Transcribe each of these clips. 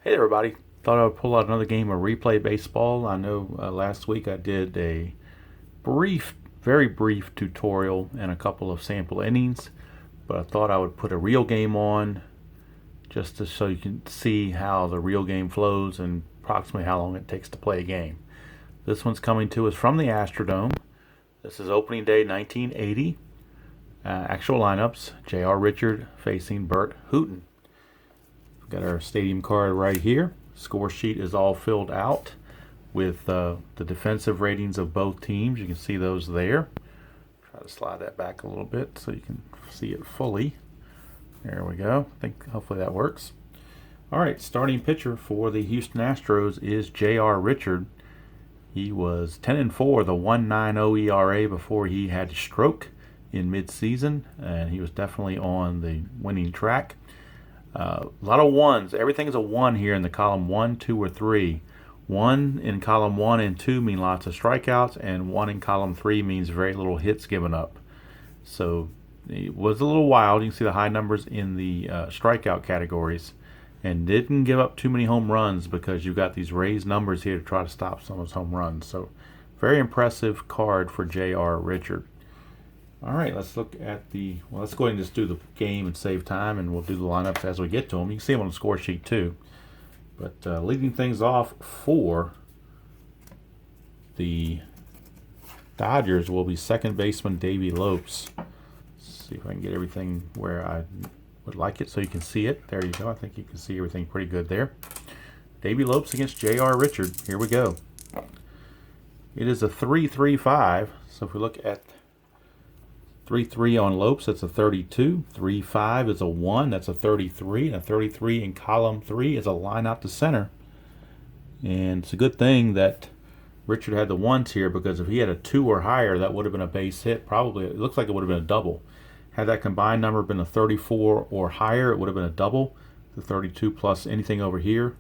Hey everybody, thought I would pull out another game of replay baseball. I know last week I did a brief, very brief tutorial and a couple of sample innings, but I thought I would put a real game on just so you can see how the real game flows and approximately how long it takes to play a game. This one's coming to us from the Astrodome. This is opening day 1980. Actual lineups: J.R. Richard facing Burt Hooton. Got our stadium card right here. Score sheet is all filled out with the defensive ratings of both teams. You can see those there. Try to slide that back a little bit so you can see it fully. There we go. I think hopefully that works. All right, starting pitcher for the Houston Astros is J.R. Richard. He was 10-4, the 1.90 ERA before he had a stroke in midseason, and he was definitely on the winning track. A lot of ones. Everything is a one here in the column 1, 2, or 3. 1 in column 1 and 2 mean lots of strikeouts, and 1 in column 3 means very little hits given up. So it was a little wild. You can see the high numbers in the strikeout categories, and didn't give up too many home runs because you've got these raised numbers here to try to stop some of those home runs. So very impressive card for J.R. Richard. All right, let's look at let's go ahead and just do the game and save time, and we'll do the lineups as we get to them. You can see them on the score sheet too. But leading things off for the Dodgers will be second baseman Davey Lopes. Let's see if I can get everything where I would like it so you can see it. There you go. I think you can see everything pretty good there. Davey Lopes against J.R. Richard. Here we go. It is a 3-3-5. So if we look at 3-3 on Lopes, that's a 32. 3-5 is a 1, that's a 33. And a 33 in column 3 is a line out to center. And it's a good thing that Richard had the ones here, because if he had a 2 or higher, that would have been a base hit. Probably, it looks like it would have been a double. Had that combined number been a 34 or higher, it would have been a double. The 32 plus anything over here.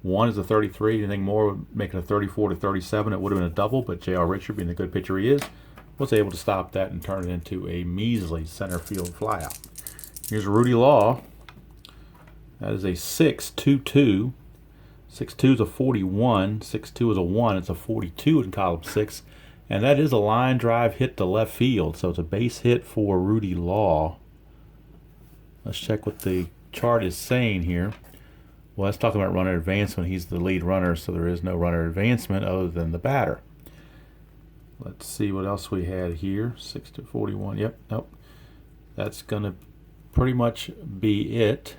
1 is a 33. Anything more would make it a 34 to 37. It would have been a double, but J.R. Richard, being the good pitcher he is, was able to stop that and turn it into a measly center field flyout. Here's Rudy Law. That is a 6-2-2. 6-2 is a 41. 6-2 is a 1. It's a 42 in column 6. And that is a line drive hit to left field. So it's a base hit for Rudy Law. Let's check what the chart is saying here. Well, that's talking about runner advancement. He's the lead runner, so there is no runner advancement other than the batter. Let's see what else we had here. 6-41. Yep. Nope. That's going to pretty much be it.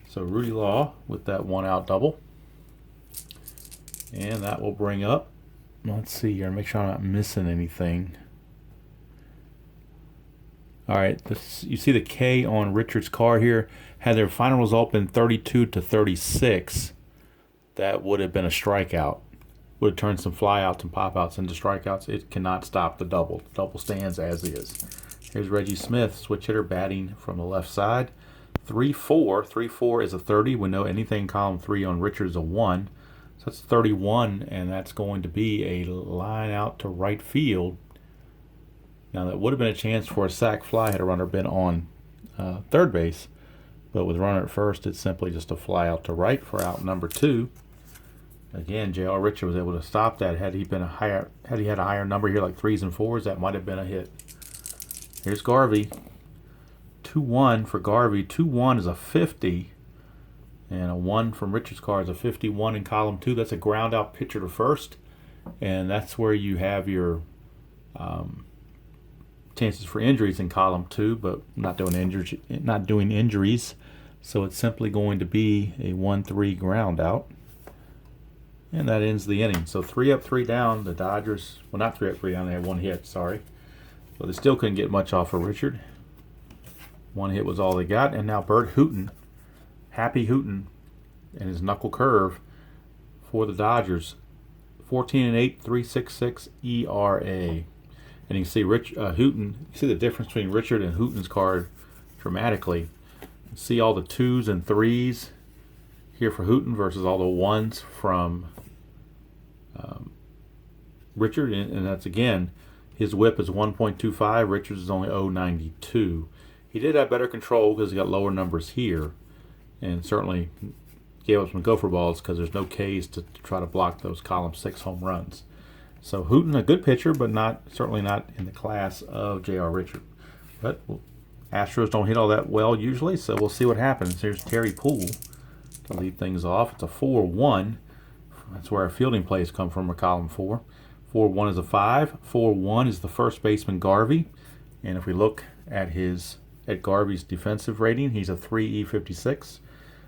So Rudy Law with that 1-out double. And that will bring up, let's see here, make sure I'm not missing anything. All right, you see the K on Richard's card here. Had their final result been 32 to 36, that would have been a strikeout. Would have turned some flyouts and pop-outs into strikeouts. It cannot stop the double. The double stands as is. Here's Reggie Smith, switch hitter, batting from the left side. 3-4. 3-4 is a 30. We know anything in column 3 on Richard is a 1. So that's 31, and that's going to be a line out to right field. Now, that would have been a chance for a sac fly had a runner been on third base. But with runner at first, it's simply just a fly out to right for out number 2. Again, J.R. Richard was able to stop that. Had he had a higher number here, like 3s and 4s, that might have been a hit. Here's Garvey. 2-1 for Garvey. 2-1 is a 50. And a 1 from Richard's card is a 51 in column 2. That's a ground out pitcher to first. And that's where you have your chances for injuries in column 2, but not doing injuries. So it's simply going to be a 1-3 ground out. And that ends the inning. So 3 up, 3 down. The Dodgers, well, not 3 up, 3 down. They had 1 hit, sorry. But they still couldn't get much off of Richard. 1 hit was all they got. And now Burt Hooton, Happy Hooton, and his knuckle curve for the Dodgers. 14-8, 3.66 ERA. And you can see Hooton, you see the difference between Richard and Hooton's card dramatically. You see all the 2s and 3s here for Hooton versus all the 1s from Richard, and that's, again, his whip is 1.25. Richard's is only 0.92. He did have better control because he got lower numbers here, and certainly gave up some gopher balls because there's no Ks to try to block those column 6 home runs. So Hooton, a good pitcher, but certainly not in the class of J.R. Richard. But Astros don't hit all that well usually, so we'll see what happens. Here's Terry Poole to lead things off. It's a 4-1. That's where our fielding plays come from for column 4. 4-1 is a 5. 4-1 is the first baseman Garvey. And if we look at Garvey's defensive rating, he's a 3E56.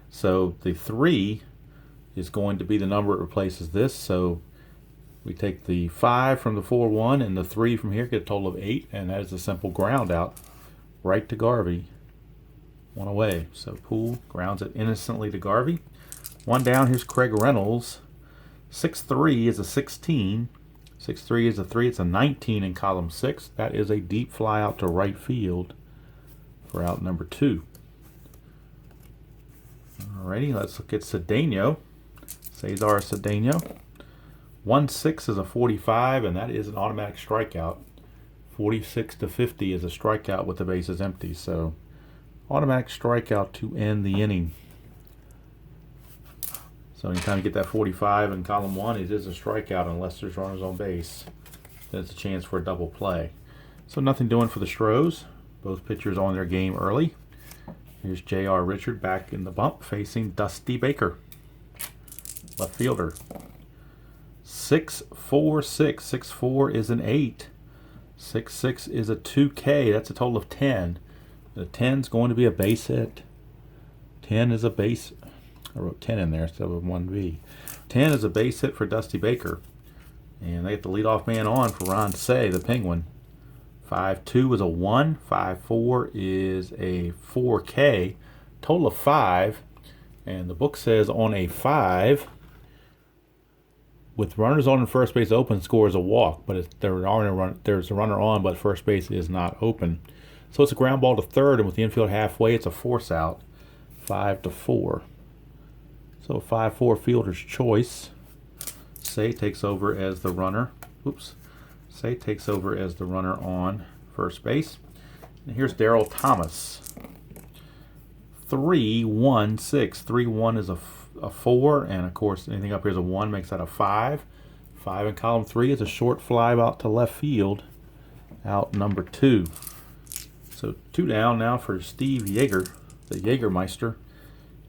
So the 3 is going to be the number it replaces this. So we take the 5 from the 4-1 and the 3 from here, get a total of 8, and that is a simple ground out right to Garvey. 1 away. So Poole grounds it innocently to Garvey. 1 down. Here's Craig Reynolds. 6-3 is a 16. 6-3 is a 3. It's a 19 in column 6. That is a deep fly out to right field for out number 2. Alrighty, let's look at Cedeno. Cesar Cedeno. 1-6 is a 45, and that is an automatic strikeout. 46-50 is a strikeout with the bases empty. So automatic strikeout to end the inning. So anytime you get that 45 in column 1, it is a strikeout unless there's runners on base. Then it's a chance for a double play. So nothing doing for the Astros. Both pitchers on their game early. Here's J.R. Richard back in the bump facing Dusty Baker, left fielder. 6-4-6. 6-4 is an 8. 6-6 is a 2K. That's a total of 10. The 10 is going to be a base hit. 10 is a base. I wrote 10 in there instead of 1B. 10 is a base hit for Dusty Baker. And they get the leadoff man on for Ron Say, the Penguin. 5-2 is a 1. 5-4 is a 4K. Total of 5. And the book says on a 5, with runners on and first base open, scores a walk. But there's a runner on, but first base is not open. So it's a ground ball to third, and with the infield halfway, it's a force out. 5-4. So 5-4 fielder's choice. Say takes over as the runner. Say takes over as the runner on first base. And here's Darryl Thomas. 3-1-6. 3-1 is a 4, and of course anything up here is a 1, makes that a 5. 5 in column 3 is a short fly out to left field, out number 2. So 2 down now for Steve Yeager, the Jägermeister.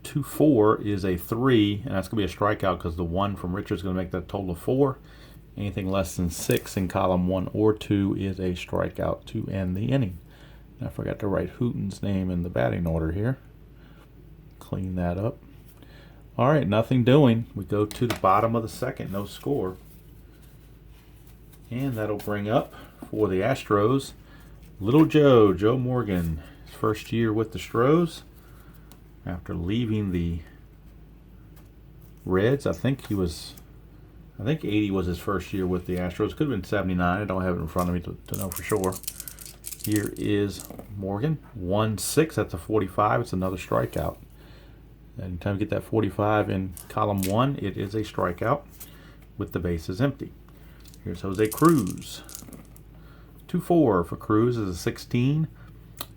2-4 is a 3, and that's going to be a strikeout because the 1 from Richard's going to make that total of 4. Anything less than 6 in column 1 or 2 is a strikeout to end the inning. I forgot to write Hooton's name in the batting order here. Clean that up. All right, nothing doing. We go to the bottom of the second, no score. And that'll bring up for the Astros, Little Joe Morgan, his first year with the Astros. After leaving the Reds, I think 80 was his first year with the Astros. Could have been 79. I don't have it in front of me to know for sure. Here is Morgan. 1-6. That's a 45. It's another strikeout. Anytime you get that 45 in column 1, it is a strikeout with the bases empty. Here's Jose Cruz. 2-4 for Cruz is a 16.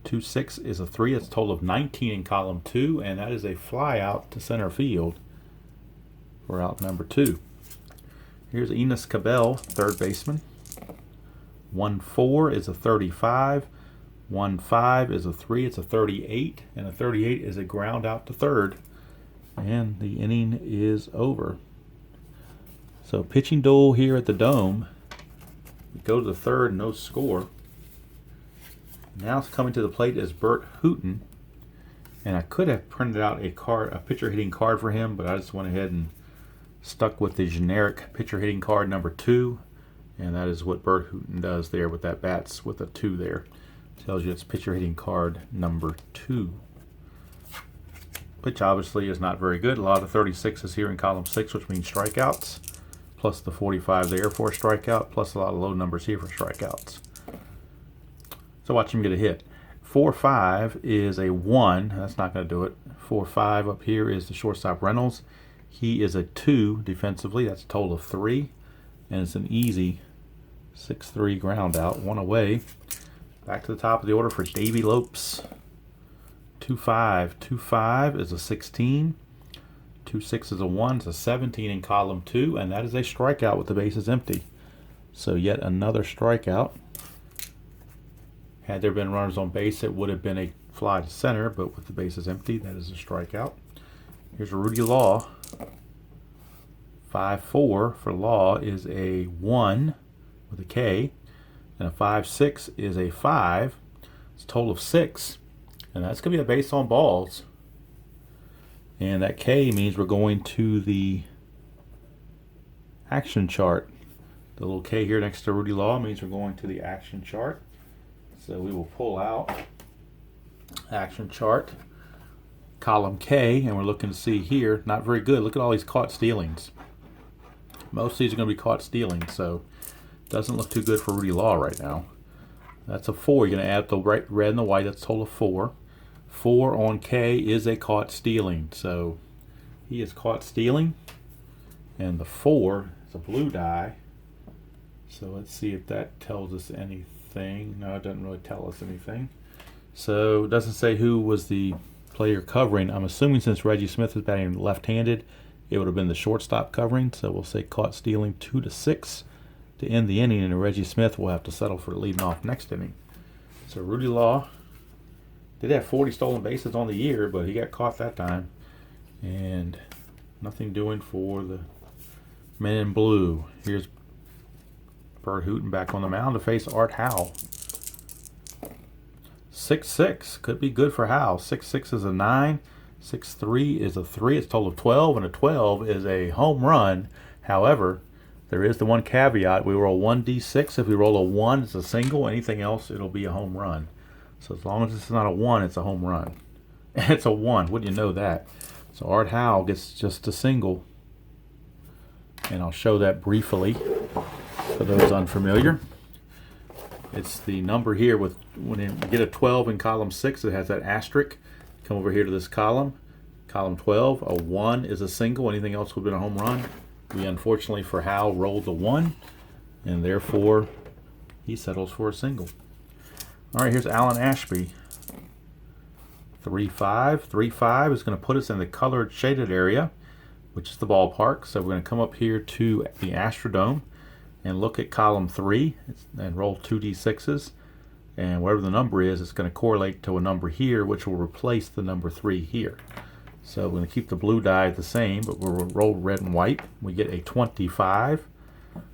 2-6 is a 3. It's a total of 19 in column 2, and that is a fly out to center field for out number 2. Here's Enos Cabell, third baseman. 1-4 is a 35. 1-5 is a 3. It's a 38, and a 38 is a ground out to third, and the inning is over. So pitching duel here at the Dome. We go to the third, no score. Now coming to the plate is Burt Hooton, and I could have printed out a pitcher hitting card for him, but I just went ahead and stuck with the generic pitcher hitting card number 2, and that is what Burt Hooton does there with that bats with a 2 there. Tells you it's pitcher hitting card number 2. Pitch obviously is not very good. A lot of 36s here in column 6, which means strikeouts, plus the 45 there for a strikeout, plus a lot of low numbers here for strikeouts. So watch him get a hit. 4-5 is a 1. That's not going to do it. 4-5 up here is the shortstop Reynolds. He is a 2 defensively. That's a total of 3. And it's an easy 6-3 ground out. 1 away. Back to the top of the order for Davey Lopes. 2-5. 2-5 is a 16. 2 6s, a 1, it's a 17 in column 2, and that is a strikeout with the bases empty. So yet another strikeout. Had there been runners on base, it would have been a fly to center, but with the bases empty, that is a strikeout. Here's a Rudy Law. 5-4 for Law is a 1 with a K, and a 5-6 is a 5. It's a total of 6, and that's going to be a base on balls. And that K means we're going to the action chart. The little K here next to Rudy Law means we're going to the action chart. So we will pull out action chart, column K, and we're looking to see here, not very good. Look at all these caught stealings. Most of these are going to be caught stealing, so it doesn't look too good for Rudy Law right now. That's a 4. You're going to add the red and the white. That's a total of 4. 4 on K is a caught stealing, so he is caught stealing, and the 4 is a blue die. So let's see if that tells us anything. No, it doesn't really tell us anything. So it doesn't say who was the player covering. I'm assuming since Reggie Smith is batting left-handed, it would have been the shortstop covering. So we'll say caught stealing 2-6 to end the inning, and Reggie Smith will have to settle for leading off next inning. So Rudy Law did have 40 stolen bases on the year, but he got caught that time. And nothing doing for the men in blue. Here's Burt Hooton back on the mound to face Art Howell. 6-6 could be good for Howell. 6-6 is a 9. 6-3 is a 3. It's a total of 12, and a 12 is a home run. However, there is the one caveat. We roll 1d6. If we roll a 1, it's a single. Anything else, it'll be a home run. So as long as it's not a 1, it's a home run. And it's a 1. Wouldn't you know that? So Art Howell gets just a single. And I'll show that briefly for those unfamiliar. It's the number here with when you get a 12 in column 6, it has that asterisk. Come over here to this column. Column 12, a 1 is a single. Anything else would have been a home run. We unfortunately for Howell rolled the 1, and therefore he settles for a single. All right, here's Alan Ashby. 3-5. 3-5 is going to put us in the colored shaded area, which is the ballpark. So we're going to come up here to the Astrodome and look at column 3 and roll 2d6s. And whatever the number is, it's going to correlate to a number here, which will replace the number 3 here. So we're going to keep the blue die the same, but we'll roll red and white. We get a 25.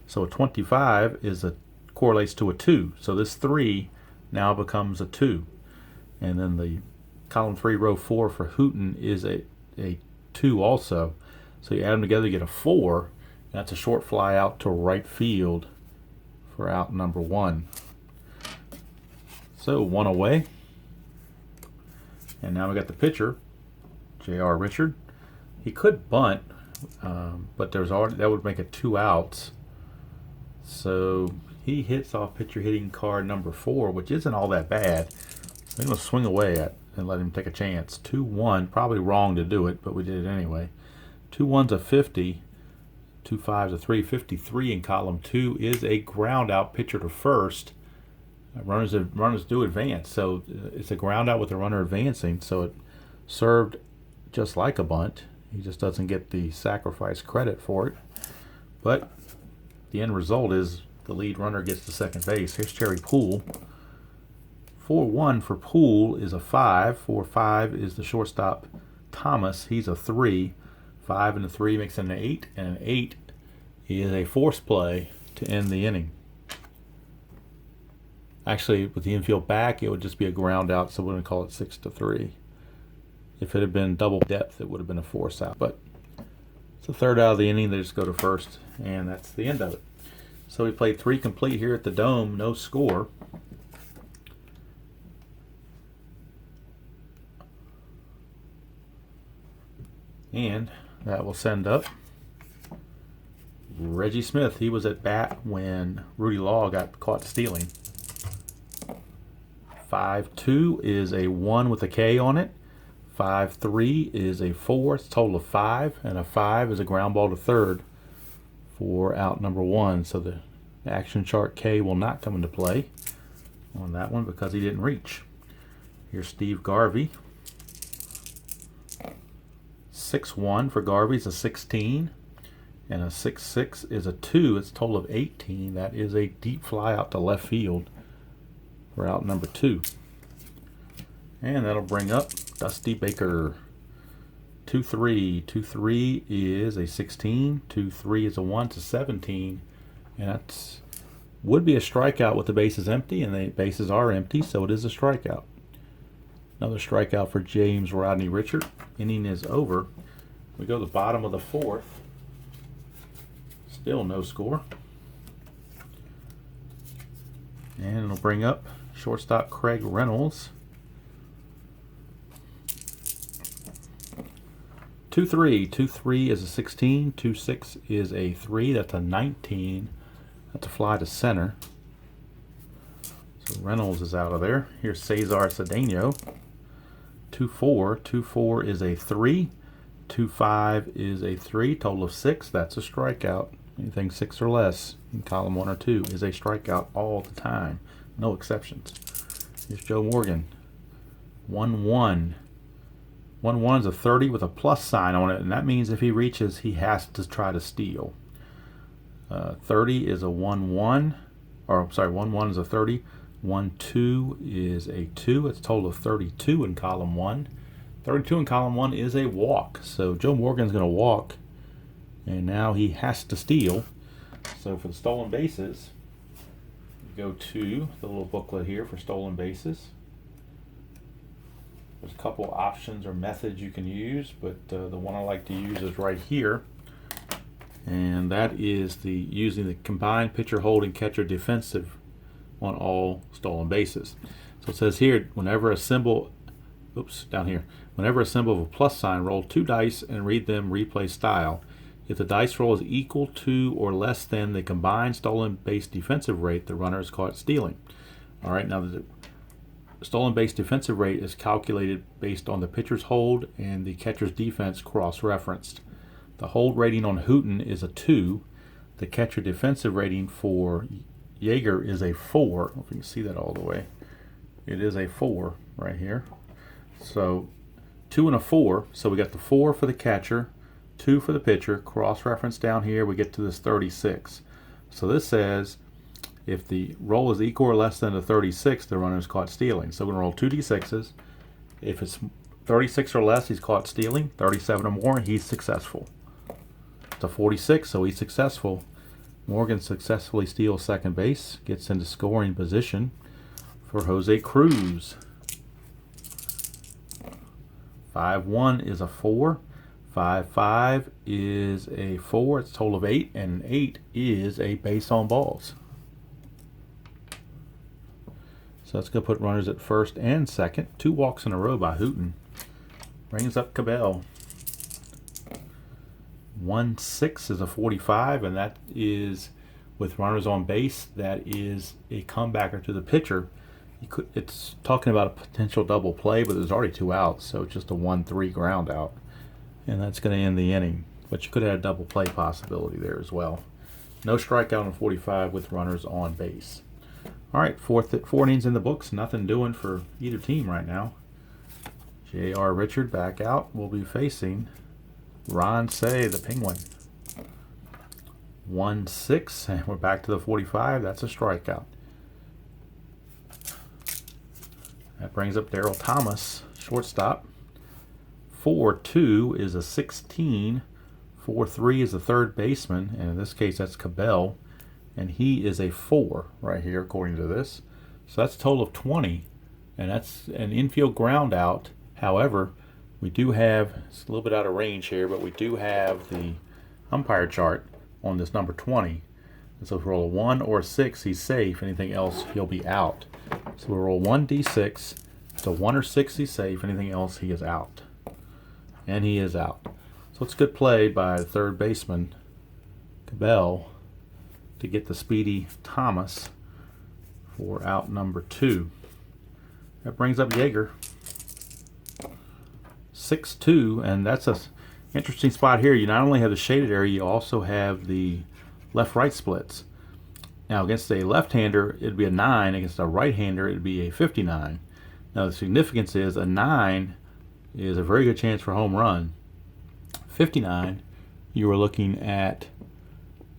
So a 25 correlates to a 2. So this 3 now becomes a 2. And then the column 3, row 4 for Hooton is a 2 also. So you add them together, you get a 4. That's a short fly out to right field for out number 1. So 1 away. And now we got the pitcher, J.R. Richard. He could bunt, but that would make it 2 outs. So he hits off pitcher hitting card number 4, which isn't all that bad. I'm going to swing away at and let him take a chance. 2-1, probably wrong to do it, but we did it anyway. 2-1's a 50. 2-5's a 3. 53 in column 2 is a ground out, pitcher to first. Runners do advance, so it's a ground out with the runner advancing, so it served just like a bunt. He just doesn't get the sacrifice credit for it. But the end result is the lead runner gets to second base. Here's Cherry Poole. 4-1 for Poole is a 5. 4-5 is the shortstop Thomas. He's a 3. 5 and a 3 makes it an 8, and an 8 is a force play to end the inning. Actually, with the infield back, it would just be a ground out, so we're going to call it 6-3. If it had been double depth, it would have been a force out. But it's the third out of the inning. They just go to first, and that's the end of it. So we played 3 complete here at the Dome, no score. And that will send up Reggie Smith. He was at bat when Rudy Law got caught stealing. 5-2 is a 1 with a K on it. 5-3 is a 4. It's a total of 5, and a 5 is a ground ball to third for out number 1. So the action chart K will not come into play on that one because he didn't reach. Here's Steve Garvey. 6-1 for Garvey is a 16. And a 6-6 is a 2. It's a total of 18. That is a deep fly out to left field for out number 2. And that'll bring up Dusty Baker. 2-3. 2-3 is a 16. 2-3 is a 1 to 17. And that's would be a strikeout with the bases empty, and the bases are empty, so it is a strikeout. Another strikeout for James Rodney Richard. Inning is over. We go to the bottom of the 4th. Still no score. And it'll bring up shortstop Craig Reynolds. 2-3. 2-3 is a 16. 2-6 is a 3. That's a 19. That's a fly to center. So Reynolds is out of there. Here's Cesar Cedeno. 2-4. 2-4 is a 3. 2-5 is a 3. Total of 6. That's a strikeout. Anything 6 or less in column 1 or 2 is a strikeout all the time. No exceptions. Here's Joe Morgan. 1-1. 1-1 is a 30 with a plus sign on it, and that means if he reaches, he has to try to steal. 30 is a 1-1, or sorry, 1-1 is a 30. 1-2 is a 2. It's a total of 32 in column 1. 32 in column 1 is a walk. So Joe Morgan's going to walk, and now he has to steal. So for the stolen bases, we go to the little booklet here for stolen bases. There's a couple options or methods you can use, but the one I like to use is right here. And that is the using the combined pitcher holding catcher defensive on all stolen bases. So it says here, whenever a symbol, down here, whenever a symbol of a plus sign, roll 2 dice and read them replay style. If the dice roll is equal to or less than the combined stolen base defensive rate, the runner is caught stealing. All right, now the stolen base defensive rate is calculated based on the pitcher's hold and the catcher's defense cross-referenced. The hold rating on Hooton is a 2. The catcher defensive rating for Yeager is a 4. I don't know if you can see that all the way. It is a 4 right here. So 2 and a 4. So we got the 4 for the catcher, 2 for the pitcher. Cross-reference down here, we get to this 36. So this says if the roll is equal or less than the 36, the runner is caught stealing. So we're going to roll 2 d6s. If it's 36 or less, he's caught stealing. 37 or more, he's successful. It's a 46, so he's successful. Morgan successfully steals second base, gets into scoring position for Jose Cruz. 5-1 is a 4. 5-5 is a 4. It's a total of 8, and 8 is a base on balls. So that's going to put runners at first and second. 2 walks in a row by Hooton. Brings up Cabell. 1-6 is a 45, and that is with runners on base. That is a comebacker to the pitcher. It's talking about a potential double play, but there's already 2 outs, so it's just a 1-3 ground out, and that's going to end the inning. But you could have a double play possibility there as well. No strikeout on 45 with runners on base. All right, 4 innings in the books. Nothing doing for either team right now. J.R. Richard back out. Will be facing Ron Say, the Penguin. 1-6, and we're back to the 45. That's a strikeout. That brings up Daryl Thomas, shortstop. 4-2 is a 16. 4-3 is a third baseman, and in this case that's Cabell, and he is a 4 right here according to this. So that's a total of 20, and that's an infield ground out. However, we do have, it's a little bit out of range here, but we do have the umpire chart on this number 20. And so if we roll a 1 or a 6, he's safe. Anything else, he'll be out. So we'll roll 1d6. It's a 1 or 6, he's safe. Anything else, he is out. And he is out. So it's a good play by the third baseman, Cabell, to get the speedy Thomas for out number 2. That brings up Yeager. 6-2, and that's a interesting spot here. You not only have the shaded area, you also have the left-right splits. Now against a left-hander, it'd be a 9. Against a right-hander, it'd be a 59. Now the significance is a 9 is a very good chance for home run. 59, you are looking at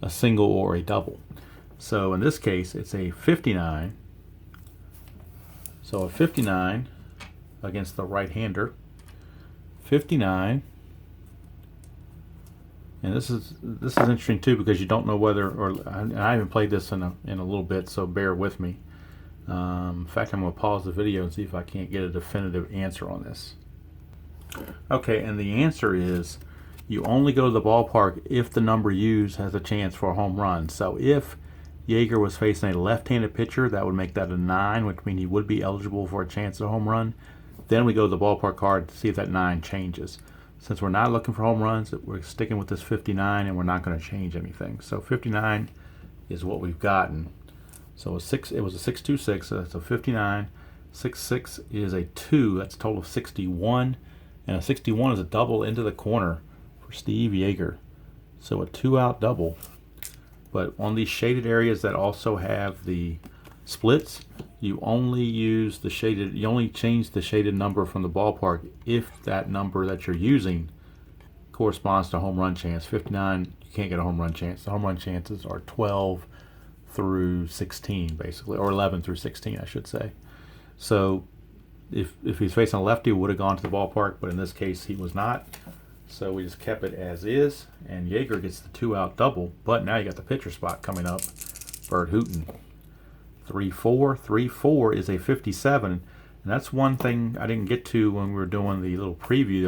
a single or a double. So in this case, it's a 59. So a 59 against the right-hander. 59. And this is interesting too, because you don't know whether, and I haven't played this in a little bit, so bear with me. In fact, I'm going to pause the video and see if I can't get a definitive answer on this. Okay, and the answer is you only go to the ballpark if the number used has a chance for a home run. So if Yeager was facing a left-handed pitcher, that would make that a 9, which means he would be eligible for a chance at a home run. Then we go to the ballpark card to see if that 9 changes. Since we're not looking for home runs, we're sticking with this 59, and we're not going to change anything. So 59 is what we've gotten. So it was a 626, so that's a 59. 66 is a 2, that's a total of 61. And a 61 is a double into the corner for Steve Yeager. So a 2-out double. But on these shaded areas that also have the splits, you only use the shaded, you only change the shaded number from the ballpark if that number that you're using corresponds to a home run chance. 59, you can't get a home run chance. The home run chances are 12 through 16, basically, or 11 through 16, I should say. So if he's facing a lefty, we would have gone to the ballpark, but in this case, he was not. So we just kept it as is, and Yeager gets the 2-out double, but now you got the pitcher spot coming up. Burt Hooton. 3-4. 3-4 is a 57, and that's one thing I didn't get to when we were doing the little preview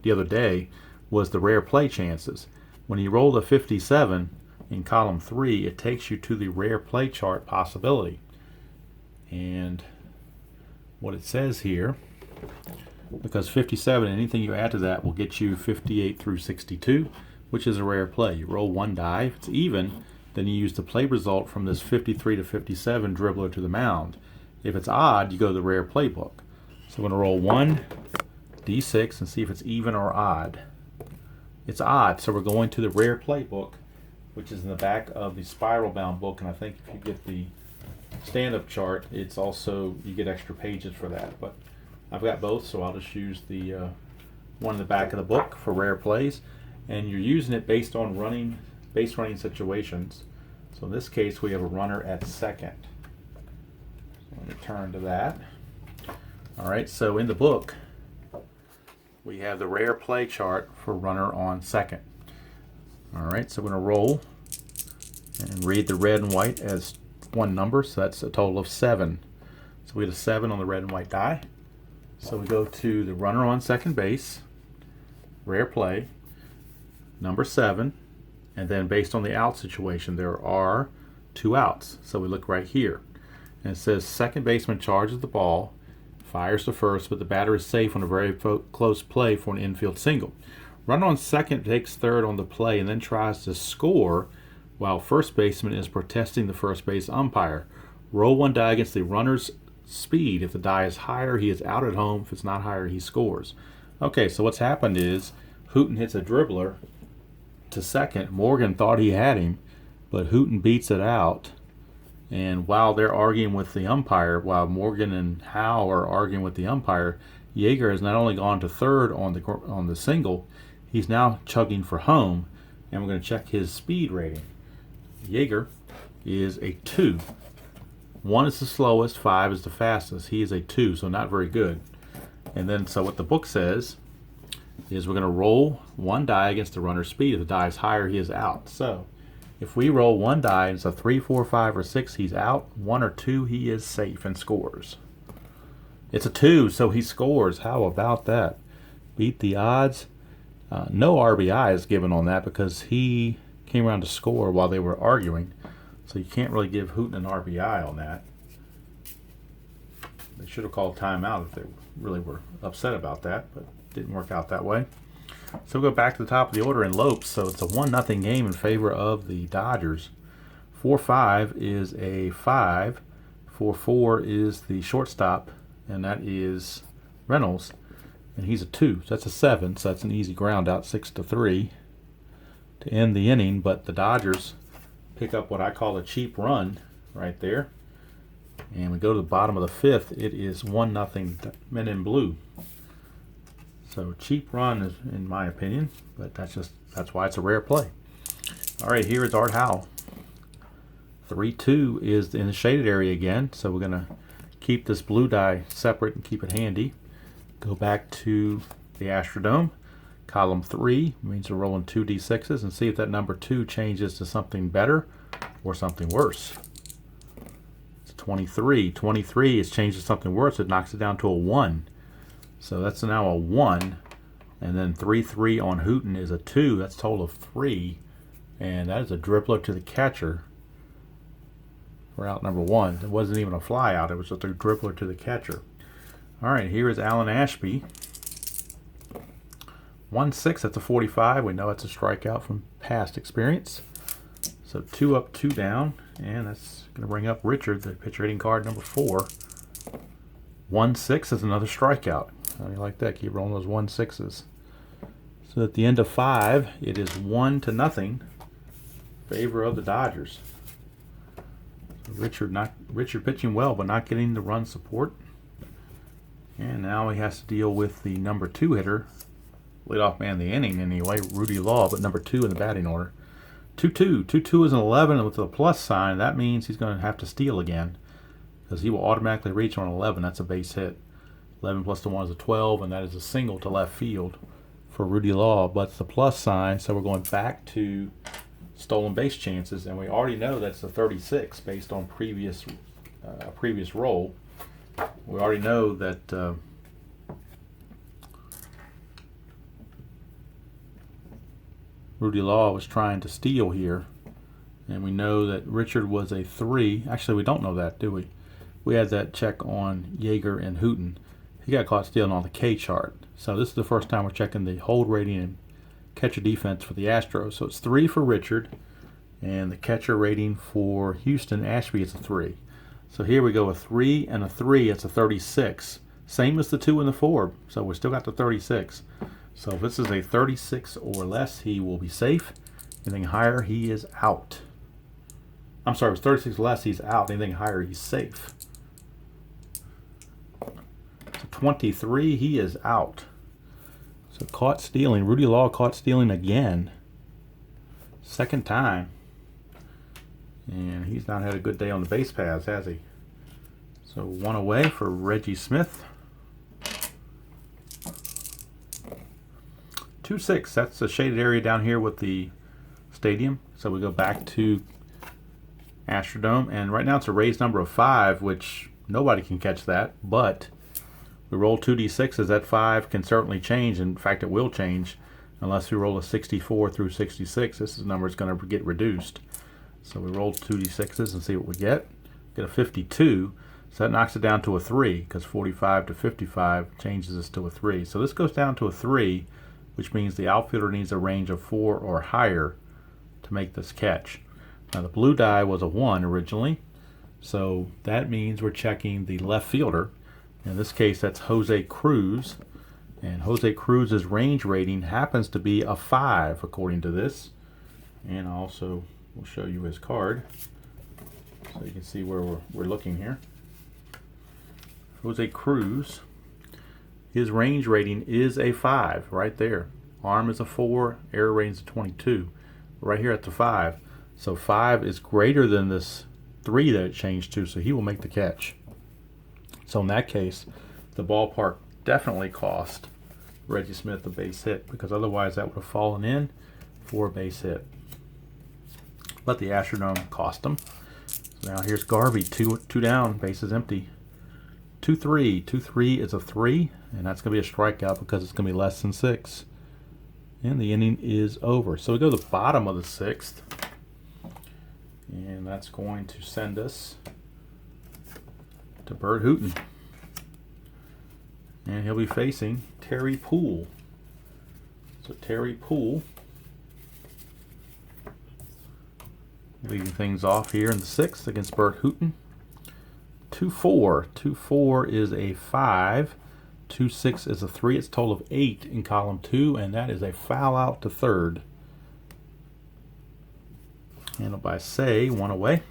the other day, was the rare play chances. When you roll the 57 in column 3, it takes you to the rare play chart possibility. And what it says here, because 57, anything you add to that will get you 58 through 62, which is a rare play. You roll 1 die. If it's even, then you use the play result from this 53 to 57 dribbler to the mound. If it's odd, you go to the rare playbook. So I'm going to roll 1 d6 and see if it's even or odd. It's odd, so we're going to the rare playbook, which is in the back of the spiral bound book, and I think if you get the stand-up chart, it's also, you get extra pages for that. But I've got both, so I'll just use the one in the back of the book for rare plays, and you're using it based on base running situations. So in this case, we have a runner at second. So let me turn to that. All right, so in the book, we have the rare play chart for runner on second. All right, so we're going to roll and read the red and white as one number, so that's a total of 7. So we had a 7 on the red and white die. So we go to the runner on second base, rare play, number 7, and then based on the out situation, there are 2 outs. So we look right here, and it says second baseman charges the ball, fires to first, but the batter is safe on a very close play for an infield single. Runner on second takes third on the play and then tries to score while first baseman is protesting the first base umpire. Roll 1 die against the runner's speed. If the die is higher, he is out at home. If it's not higher, he scores. Okay, so what's happened is Hooton hits a dribbler to second. Morgan thought he had him, but Hooton beats it out. And while they're arguing with the umpire, while Morgan and Howe are arguing with the umpire, Yeager has not only gone to third on the single, he's now chugging for home, and we're going to check his speed rating. Yeager is a 2. 1 is the slowest, 5 is the fastest. He is a 2, so not very good. And then, so what the book says is we're going to roll 1 die against the runner's speed. If the die is higher, he is out. So if we roll 1 die and it's a 3, 4, 5, or 6, he's out. 1 or 2, he is safe and scores. It's a 2, so he scores. How about that? Beat the odds. No RBI is given on that because he came around to score while they were arguing. So you can't really give Hooton an RBI on that. They should have called timeout if they really were upset about that, but it didn't work out that way. So we'll go back to the top of the order in Lopes. So it's a 1-0 game in favor of the Dodgers. 4-5 is a 5. 4-4 is the shortstop, and that is Reynolds, and he's a 2. So that's a 7. So that's an easy ground out, 6-3 to end the inning. But the Dodgers pick up what I call a cheap run right there. And we go to the bottom of the 5th. It is 1-0 men in blue. So cheap run is, in my opinion, but that's why it's a rare play. All right, here is Art Howell. 3-2 is in the shaded area again, so we're gonna keep this blue die separate and keep it handy. Go back to the Astrodome. Column 3 means we're rolling 2d6s and see if that number 2 changes to something better or something worse. It's 23. 23 is changed to something worse. It knocks it down to a 1. So that's now a 1. And then 3-3 on Hooton is a 2. That's a total of 3. And that is a dribbler to the catcher for out number 1. It wasn't even a fly out. It was just a dribbler to the catcher. All right, here is Alan Ashby. 1-6, that's a 45. We know it's a strikeout from past experience. So 2 up, 2 down, and that's going to bring up Richard, the pitcher hitting card number 4. 1-6 is another strikeout. How do you like that? Keep rolling those 1-6s. So at the end of 5, it is 1-0 favor of the Dodgers. So Richard pitching well, but not getting the run support. And now he has to deal with the number 2 hitter, leadoff man of the inning anyway, Rudy Law, but number 2 in the batting order. 2-2. 2-2 is an 11 with a plus sign. That means he's going to have to steal again because he will automatically reach on 11. That's a base hit. 11 plus the 1 is a 12, and that is a single to left field for Rudy Law. But it's the plus sign, so we're going back to stolen base chances, and we already know that's a 36 based on previous roll. We already know that Rudy Law was trying to steal here, and we know that Richard was a 3. Actually, we don't know that, do we? We had that check on Yeager and Hooton. He got caught stealing on the K chart. So this is the first time we're checking the hold rating and catcher defense for the Astros. So it's 3 for Richard, and the catcher rating for Houston, Ashby, is a 3. So here we go, a 3 and a 3, it's a 36. Same as the 2 and the 4, so we still got the 36. So if this is a 36 or less, he will be safe. Anything higher, he is out. I'm sorry, if it's 36 or less, he's out. Anything higher, he's safe. So 23, he is out. So caught stealing. Rudy Law caught stealing again. Second time. And he's not had a good day on the base paths, has he? So 1 away for Reggie Smith. 2-6, that's the shaded area down here with the stadium. So we go back to Astrodome, and right now it's a raised number of 5, which nobody can catch that, but we roll 2d6s. That 5 can certainly change. In fact, it will change unless we roll a 64 through 66. This number is going to get reduced. So we roll 2d6s and see what we get. Get a 52, so that knocks it down to a 3, because 45 to 55 changes us to a 3. So this goes down to a 3, which means the outfielder needs a range of 4 or higher to make this catch. Now the blue die was a 1 originally, so that means we're checking the left fielder. In this case, that's Jose Cruz, and Jose Cruz's range rating happens to be a 5 according to this. And also we'll show you his card so you can see where we're looking here. Jose Cruz, his range rating is a 5 right there. Arm is a 4, error rating is a 22. Right here at the 5. So 5 is greater than this 3 that it changed to, so he will make the catch. So in that case, the ballpark definitely cost Reggie Smith a base hit, because otherwise that would have fallen in for a base hit. But the Astrodome cost him. So now here's Garvey, 2 down, bases empty. 2-3. 2-3 is a 3, and that's going to be a strikeout because it's going to be less than 6. And the inning is over. So we go to the bottom of the 6th, and that's going to send us to Burt Hooton. And he'll be facing Terry Poole. So Terry Poole leading things off here in the 6th against Burt Hooton. 2-4. 2-4 is a 5. 2-6 is a 3. It's a total of 8 in column 2, and that is a foul out to third. Handled by Say, 1 away.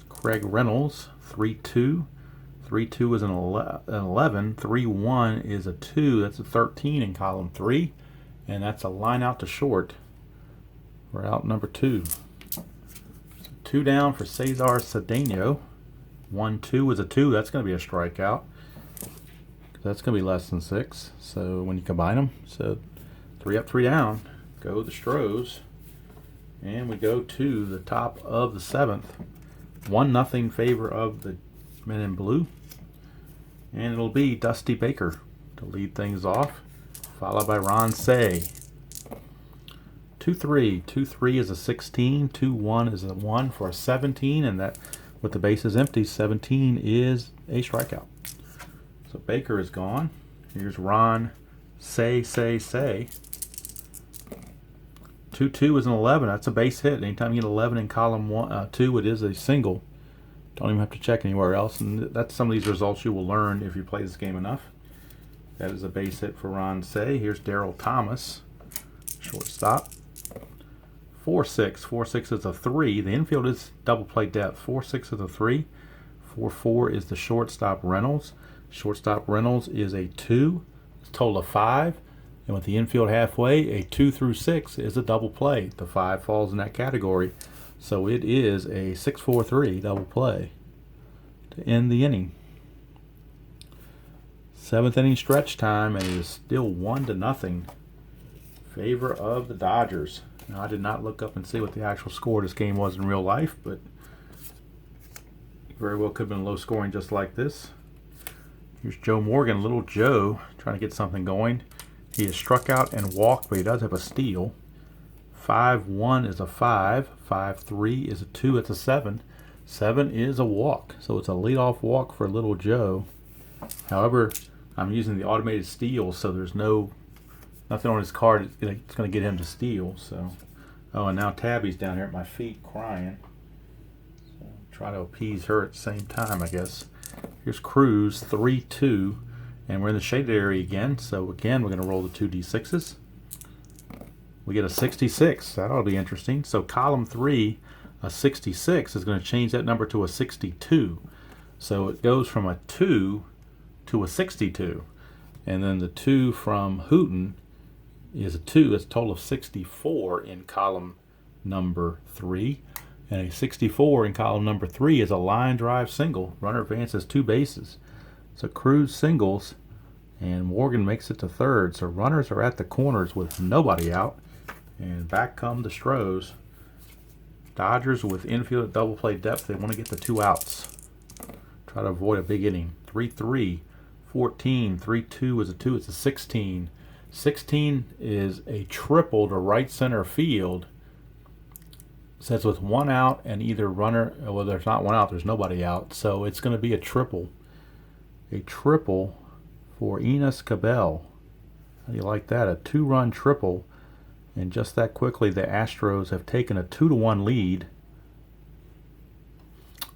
Craig Reynolds, 3-2. 3-2 is an 11. 3-1 is a 2. That's a 13 in column 3. And that's a line out to short. We're out number 2. So 2 down for Cesar Cedeno. 1-2 is a 2. That's going to be a strikeout. That's going to be less than 6. So when you combine them, so 3 up, 3 down, go the Astros. And we go to the top of the 7th. 1-0 favor of the men in blue. And it'll be Dusty Baker to lead things off, followed by Ron Say. 2-3. 2-3 is a 16. 2-1 is a 1 for a 17. And that, with the bases empty, 17 is a strikeout. So Baker is gone. Here's Ron Say. 2-2 is an 11. That's a base hit. Anytime you get 11 in column 2, it is a single. Don't even have to check anywhere else. And that's some of these results you will learn if you play this game enough. That is a base hit for Ron Say. Here's Daryl Thomas, shortstop. 4-6. 4-6 is a 3. The infield is double play depth. 4-6 is a 3. 4-4 is the shortstop Reynolds. Shortstop Reynolds is a 2. It's a total of 5. And with the infield halfway, a 2 through 6 is a double play. The 5 falls in that category. So it is a 6-4-3 double play to end the inning. 7th inning stretch time, and it is still 1-0 favor of the Dodgers. Now, I did not look up and see what the actual score of this game was in real life, but very well could have been low scoring just like this. Here's Joe Morgan, little Joe, trying to get something going. He is struck out and walked, but he does have a steal. 5-1 is a 5. 5-3 is a 2. It's a 7. 7 is a walk. So it's a leadoff walk for little Joe. However, I'm using the automated steal, so there's nothing on his card it's going to get him to steal. So, oh, and now Tabby's down here at my feet crying. So try to appease her at the same time, I guess. Here's Cruz, 3-2. And we're in the shaded area again. So again, we're going to roll the 2d6s. We get a 66. That ought to be interesting. So column 3, a 66 is going to change that number to a 62. So it goes from a 2 to a 62. And then the 2 from Hooton is a 2. That's a total of 64 in column number 3. And a 64 in column number 3 is a line drive single. Runner advances 2 bases. So Cruz singles, and Morgan makes it to third. So runners are at the corners with nobody out. And back come the Astros. Dodgers with infield at double play depth. They want to get the 2 outs. Try to avoid a big inning. 3-3, 14, 3-2 is a 2. It's a 16. 16 is a triple to right center field. It says with 1 out and either runner, well, there's not 1 out, there's nobody out. So it's going to be a triple. A triple for Enos Cabell. How do you like that? A 2-run triple. And just that quickly, the Astros have taken a 2-1 lead.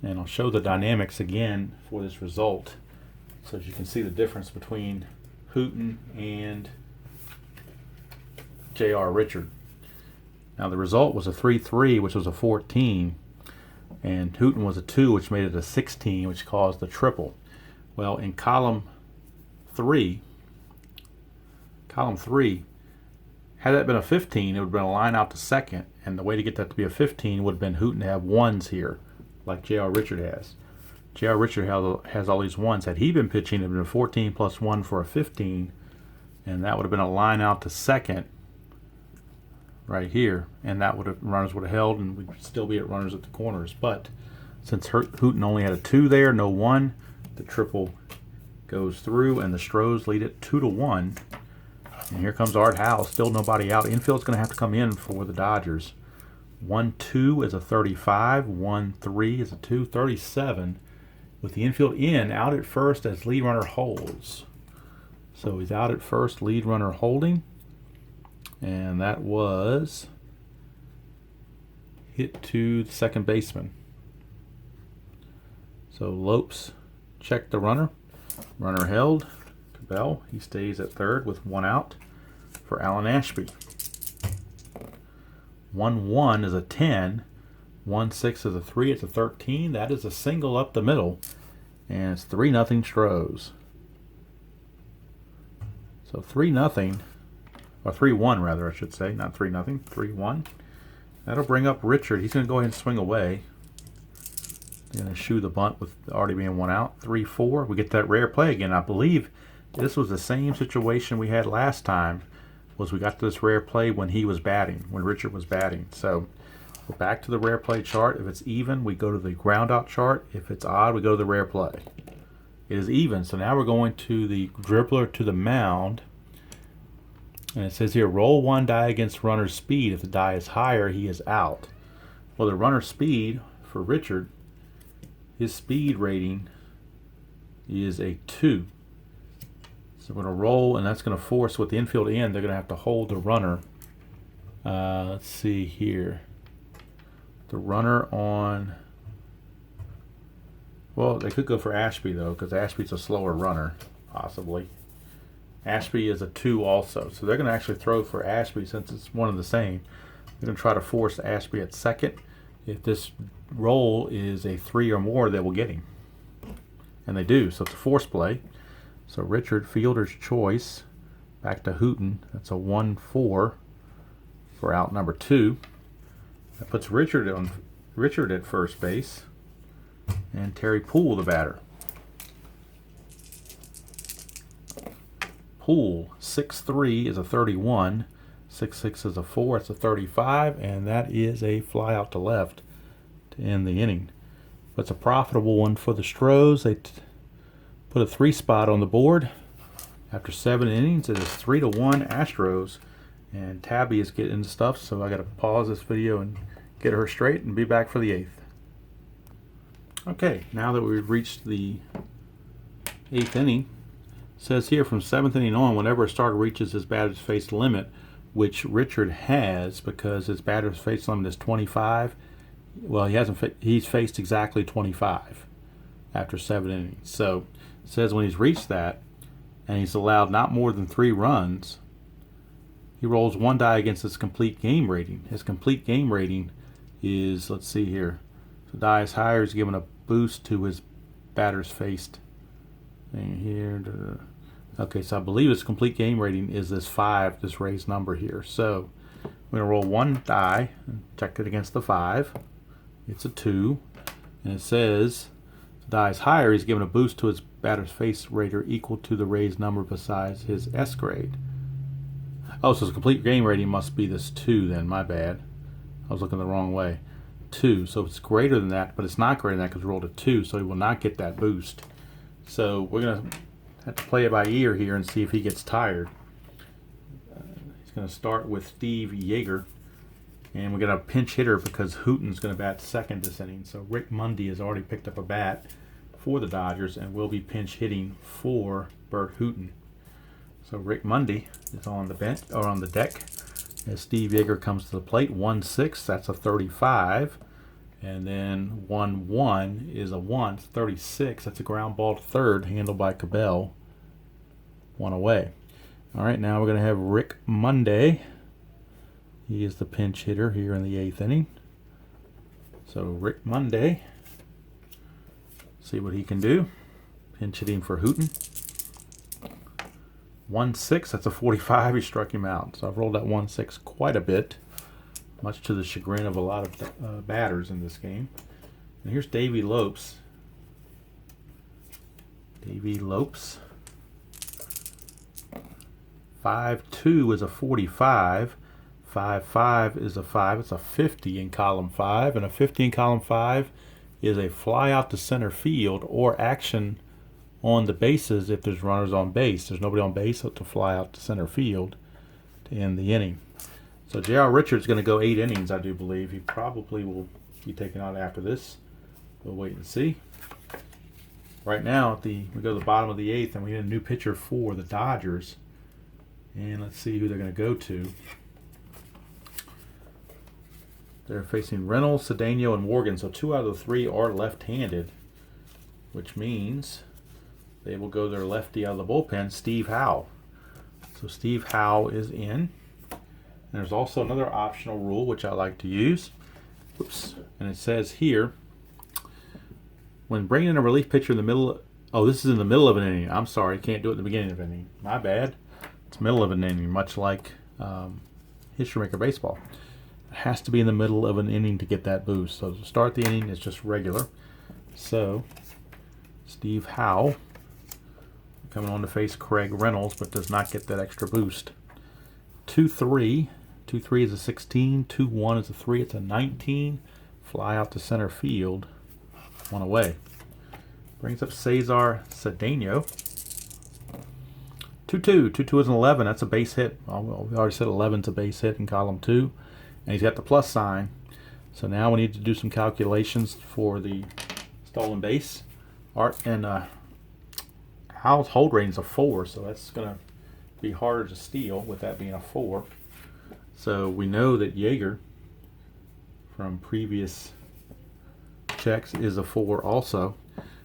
And I'll show the dynamics again for this result, so as you can see the difference between Hooton and J.R. Richard. Now the result was a 3-3, which was a 14. And Hooton was a 2, which made it a 16, which caused the triple. Well, in column 3, had that been a 15, it would have been a line out to second. And the way to get that to be a 15 would have been Hooton to have 1s here, like J.R. Richard has. J.R. Richard has all these 1s. Had he been pitching, it would have been a 14 plus 1 for a 15. And that would have been a line out to second right here. And that would have, runners would have held, and we'd still be at runners at the corners. But since Hooton only had a 2 there, no 1, the triple goes through, and the Astros lead it 2-1. And here comes Art Howe, still nobody out. Infield's going to have to come in for the Dodgers. 1-2 is a 35. 1-3 is a 2. 37 with the infield in, out at first as lead runner holds. So he's out at first, lead runner holding. And that was hit to the second baseman. So Lopes checked the runner. Runner held. Cabell, he stays at third with 1 out for Alan Ashby. 1-1 is a 10. 1-6 is a 3. It's a 13. That is a single up the middle. And it's 3-0 Stros. So 3-0, or 3-1 rather, I should say, not 3-0, 3-1. That'll bring up Richard. He's going to go ahead and swing away. He's going to shoe the bunt with already being 1 out. 3-4. We get that rare play again. I believe this was the same situation we had last time. Was we got to this rare play when he was batting, when Richard was batting. So we're back to the rare play chart. If it's even, we go to the ground out chart. If it's odd, we go to the rare play. It is even. So now we're going to the dribbler to the mound. And it says here, roll 1 die against runner's speed. If the die is higher, he is out. Well, the runner's speed for Richard, his speed rating is a 2. So we're going to roll, and that's going to force with the infield end. They're going to have to hold the runner. Let's see here. The runner on... Well, they could go for Ashby, though, because Ashby's a slower runner, possibly. Ashby is a 2 also. So they're going to actually throw for Ashby since it's one of the same. They're going to try to force Ashby at second. If this roll is a 3 or more, they will get him. And they do. So it's a force play. So Richard, fielder's choice. Back to Hooton. That's a 1-4 for out number 2. That puts Richard at first base. And Terry Poole, the batter. Poole, 6'3" is a 31. 6'6" is a 4. It's a 35. And that is a fly out to left to end the inning. But it's a profitable one for the Stros. They put a 3 spot on the board. After 7 innings, it is 3-1 Astros. And Tabby is getting into stuff, so I got to pause this video and get her straight and be back for the 8th. Okay, now that we've reached the 8th inning, it says here from 7th inning on, whenever a starter reaches his batter's face limit, which Richard has because his batter's face limit is 25. Well, he's faced exactly 25 after 7 innings. So it says when he's reached that and he's allowed not more than 3 runs, he rolls 1 die against his complete game rating. His complete game rating is, let's see here, if the die is higher, he's given a boost to his batter's faced thing here. Okay, so I believe his complete game rating is this 5, this raised number here. So we're going to roll 1 die and check it against the 5. It's a 2. And it says if the die is higher, he's given a boost to his batter's face rater equal to the raised number besides his S grade. Oh, so his complete game rating must be this 2 then. My bad. I was looking the wrong way. 2. So it's greater than that, but it's not greater than that because we rolled a 2, so he will not get that boost. So we're going to have to play it by ear here and see if he gets tired. He's going to start with Steve Yeager. And we're going to pinch hitter because Hooton's going to bat second this inning. So Rick Mundy has already picked up a bat for the Dodgers and will be pinch hitting for Burt Hooton. So Rick Mundy is on the bench or on the deck as Steve Yeager comes to the plate. 1-6, that's a 35. And then 1-1 is a 1, 36. That's a ground ball to third, handled by Cabell. 1 away. All right, now we're going to have Rick Monday. He is the pinch hitter here in the 8th inning. So Rick Monday, see what he can do. Pinch hitting for Hooton. 1-6, that's a 45. He struck him out. So I've rolled that 1-6 quite a bit, much to the chagrin of a lot of batters in this game. And here's Davey Lopes. Davey Lopes. 5-2 is a 45. 5-5 is a 5. It's a 50 in column 5. And a 50 in column 5 is a fly out to center field or action on the bases if there's runners on base. There's nobody on base, so to fly out to center field to end the inning. So J.R. Richards is going to go 8 innings, I do believe. He probably will be taken out after this. We'll wait and see. Right now, we go to the bottom of the 8th, and we get a new pitcher for the Dodgers. And let's see who they're going to go to. They're facing Reynolds, Cedeno, and Morgan. So 2 out of the 3 are left-handed, which means they will go their lefty out of the bullpen, Steve Howe. So Steve Howe is in. And there's also another optional rule which I like to use. Oops. And it says here, when bringing in a relief pitcher in the middle, oh, this is in the middle of an inning. I'm sorry, can't do it in the beginning of an inning. My bad. It's middle of an inning, much like History Maker Baseball. It has to be in the middle of an inning to get that boost. So to start the inning, it's just regular. So Steve Howe coming on to face Craig Reynolds, but does not get that extra boost. 2-3. 2-3 is a 16. 2-1 is a 3. It's a 19. Fly out to center field. One away. Brings up Cesar Cedeno. 2-2. 2-2 is an 11. That's a base hit. Well, we already said 11's a base hit in column 2. And he's got the plus sign. So now we need to do some calculations for the stolen base. Art and Howe's hold rating is a 4, so that's going to be harder to steal with that being a 4. So we know that Yeager, from previous checks, is a 4 also.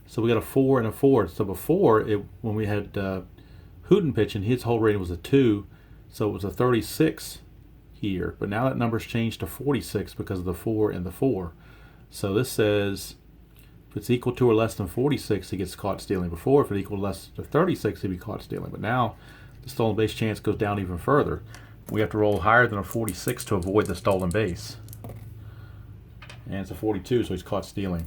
So we got a 4 and a 4. So before, when we had Hooton pitching, his hold rating was a 2, so it was a 36 here. But now that number's changed to 46 because of the 4 and the 4. So this says if it's equal to or less than 46, he gets caught stealing. Before, if it's equal to less than 36, he'd be caught stealing. But now the stolen base chance goes down even further. We have to roll higher than a 46 to avoid the stolen base. And it's a 42, so he's caught stealing.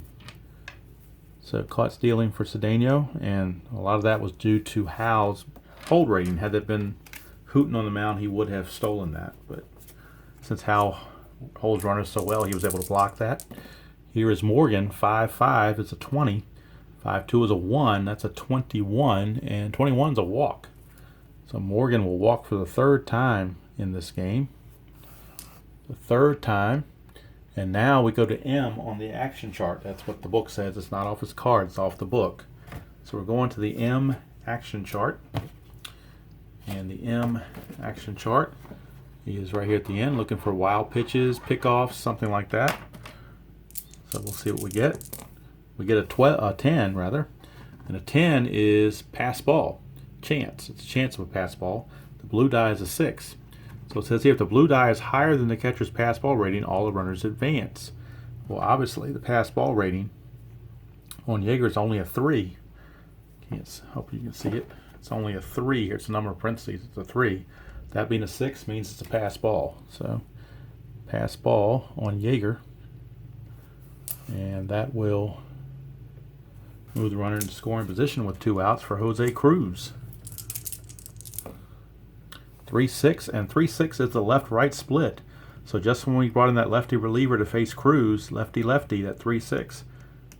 So caught stealing for Cedeno, and a lot of that was due to Howe's hold rating. Had that been Hooton on the mound, he would have stolen that. But since Howe holds runners so well, he was able to block that. Here is Morgan, 5-5, it's a 20. 5-2 is a 1, that's a 21, and 21 is a walk. So Morgan will walk for the 3rd time in this game. The 3rd time. And now we go to M on the action chart. That's what the book says. It's not off his card, it's off the book. So we're going to the M action chart. And the M action chart is right here at the end, looking for wild pitches, pickoffs, something like that. So we'll see what we get. We get a 10 rather, and a 10 is pass ball, chance. It's a chance of a pass ball. The blue die is a 6. So it says here if the blue die is higher than the catcher's pass ball rating, all the runners advance. Well, obviously the pass ball rating on Yeager is only a 3. Hope you can see it. It's only a 3 here. It's a number of parentheses. It's a 3. That being a 6 means it's a pass ball. So pass ball on Yeager. And that will move the runner into scoring position with 2 outs for Jose Cruz. 3-6, and 3-6 is the left-right split. So just when we brought in that lefty reliever to face Cruz, lefty-lefty, that 3-6,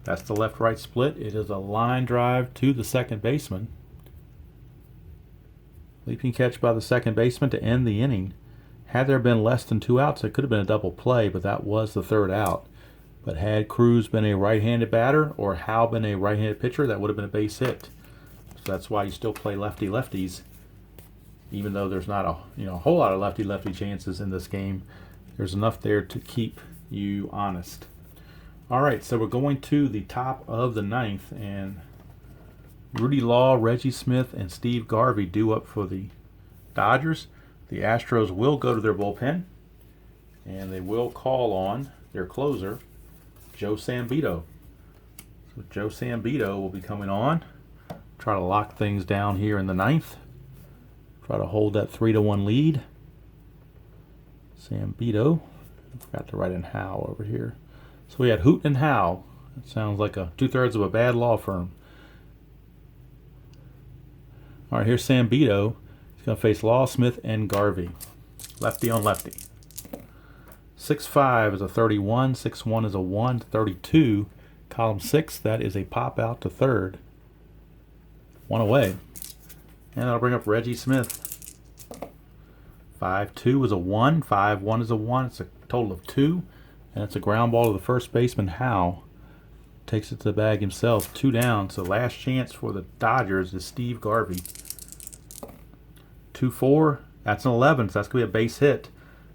that's the left-right split. It is a line drive to the second baseman. Leaping catch by the second baseman to end the inning. Had there been less than 2 outs, it could have been a double play, but that was the 3rd out. But had Cruz been a right-handed batter or Howe been a right-handed pitcher, that would have been a base hit. So that's why you still play lefty-lefties, even though there's not a whole lot of lefty-lefty chances in this game. There's enough there to keep you honest. All right, so we're going to the top of the 9th, and Rudy Law, Reggie Smith, and Steve Garvey due up for the Dodgers. The Astros will go to their bullpen, and they will call on their closer, Joe Sambito. So Joe Sambito will be coming on, try to lock things down here in the 9th. Try to hold that 3-1 lead. Sambito. I forgot to write in Howe over here. So we had Hooton and Howe. That sounds like a 2/3 of a bad law firm. All right, here's Sambito. He's going to face Law, Smith, and Garvey. Lefty on lefty. 6-5 is a 31. 6-1 is a 1. 32. Column 6, that is a pop out to 3rd. 1 away. And that'll bring up Reggie Smith. 5-2 is a 1. 5-1 is a 1. It's a total of 2. And it's a ground ball to the first baseman, Howe. Takes it to the bag himself. 2 down. So last chance for the Dodgers is Steve Garvey. 2-4. That's an 11. So that's going to be a base hit.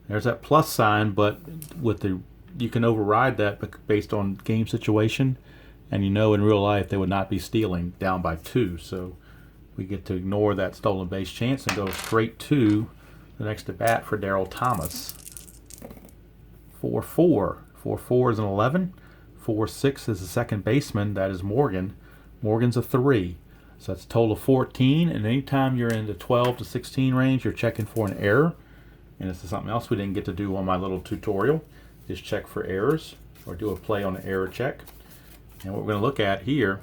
There's that plus sign, but with you can override that based on game situation. And in real life they would not be stealing down by 2. So we get to ignore that stolen base chance and go straight to the next at bat for Darryl Thomas. 4-4. 4-4 is an 11. 4-6 is the second baseman. That is Morgan. Morgan's a 3. So that's a total of 14. And anytime you're in the 12 to 16 range, you're checking for an error. And this is something else we didn't get to do on my little tutorial. Just check for errors or do a play on an error check. And what we're going to look at here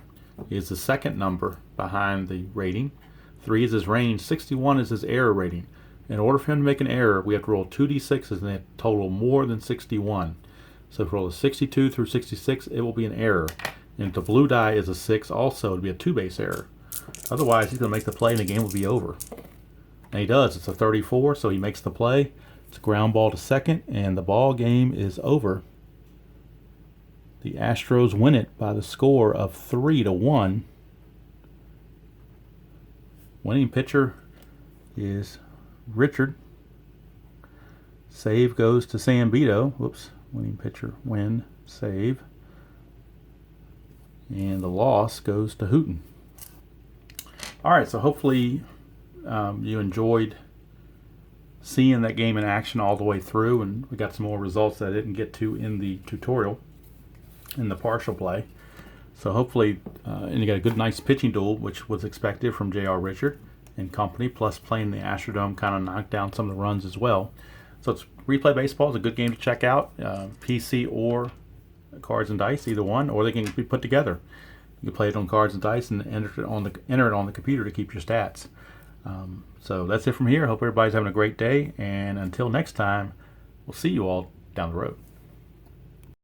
is the second number behind the rating. 3 is his range. 61 is his error rating. In order for him to make an error, we have to roll 2d6s and they total more than 61. So if we roll a 62 through 66, it will be an error. And if the blue die is a 6, also it would be a 2-base error. Otherwise, he's going to make the play and the game will be over. And he does. It's a 34, so he makes the play. It's a ground ball to second, and the ball game is over. The Astros win it by the score of 3-1. Winning pitcher is Richard. Save goes to Sambito. Whoops. Winning pitcher, win, save. And the loss goes to Hooton. All right, so hopefully you enjoyed seeing that game in action all the way through, and we got some more results that I didn't get to in the tutorial, in the partial play. So hopefully, and you got a good, nice pitching duel, which was expected from J.R. Richard and company, plus playing the Astrodome kind of knocked down some of the runs as well. So it's Replay Baseball is a good game to check out, PC or Cards and Dice, either one, or they can be put together. You can play it on Cards and Dice and enter it on the computer to keep your stats. So that's it from here. Hope everybody's having a great day, and until next time, we'll see you all down the road.